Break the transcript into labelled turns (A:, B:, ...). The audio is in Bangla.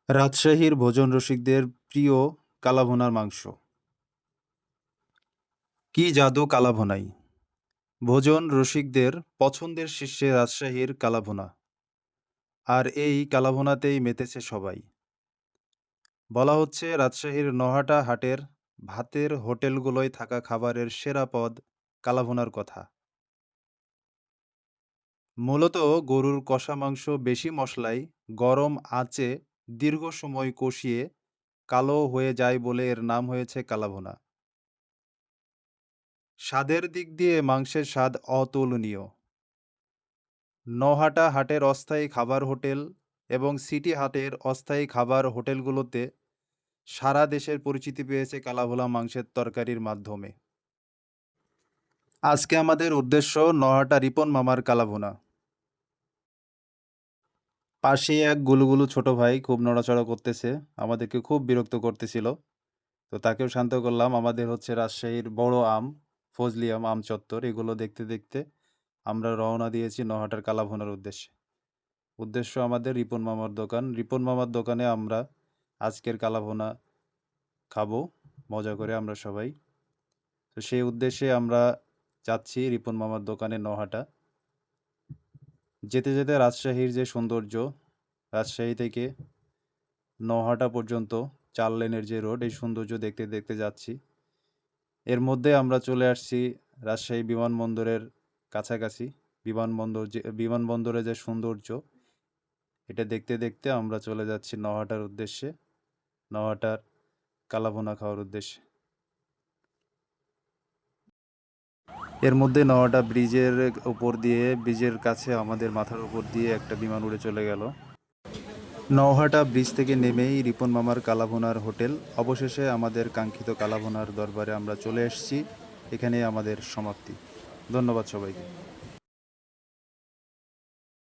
A: রাজশাহীর ভোজন রসিকদের প্রিয় কালাভুনার মাংস। কি জাদু কালাভুনায়! ভোজন রসিকদের পছন্দের শীর্ষে রাজশাহীর কালাভুনা। আর এই কালাভুনাতেই মেতেছে সবাই। বলা হচ্ছে রাজশাহীর নহাটা হাটের ভাতের হোটেলগুলোয় থাকা খাবারের সেরা পদ কালাভুনার কথা। মূলত গরুর কষা মাংস বেশি মশলায় গরম আঁচে দীর্ঘ সময় কষিয়ে কালো হয়ে যায় বলে এর নাম হয়েছে কালাভুনা। স্বাদের দিক দিয়ে মাংসের স্বাদ অতুলনীয়। নহাটা হাটের অস্থায়ী খাবার হোটেল এবং সিটি হাটের অস্থায়ী খাবার হোটেলগুলোতে সারা দেশের পরিচিতি পেয়েছে কালাভুনা মাংসের তরকারির মাধ্যমে। আজকে আমাদের উদ্দেশ্য নহাটা রিপন মামার কালাভুনা। পাশেই এক গুলুগুলু ছোট ভাই খুব নড়াচড়া করতেছে, আমাদেরকে খুব বিরক্ত করতেছিল। তো তাকেও শান্ত করলাম। আমাদের হচ্ছে রাজশাহীর বড় আম, ফজলি আম, আম চত্বর, এগুলো দেখতে দেখতে আমরা রওনা দিয়েছি নহাটার কালাভুনার উদ্দেশ্যে। উদ্দেশ্য আমাদের রিপন মামার দোকান। রিপন মামার দোকানে আমরা আজকের কালাভুনা খাবো মজা করে আমরা সবাই। তো সেই উদ্দেশ্যে আমরা যাচ্ছি রিপন মামার দোকানে নহাটা। যেতে যেতে রাজশাহীর যে সৌন্দর্য, রাজশাহী থেকে নহাটা পর্যন্ত 4 লেনের যে রোড, এই সৌন্দর্য দেখতে দেখতে যাচ্ছি। এর মধ্যে আমরা চলে আসছি রাজশাহী বিমানবন্দরের কাছাকাছি। বিমানবন্দরে যে সৌন্দর্য, এটা দেখতে দেখতে আমরা চলে যাচ্ছি নহাটার উদ্দেশ্যে, নহাটার কালাভুনা খাওয়ার উদ্দেশ্যে। এর মধ্যে নহাটা ব্রিজের উপর দিয়ে, ব্রিজের কাছে আমাদের মাথার উপর দিয়ে একটা বিমান উড়ে চলে গেল। নওহাটা ব্রিজ থেকে নেমেই রিপন মামার কালাভুনার হোটেল। অবশেষে আমাদের কাঙ্ক্ষিত কালাভুনার দরবারে আমরা চলে এসেছি। এখানেই আমাদের সমাপ্তি। ধন্যবাদ সবাইকে।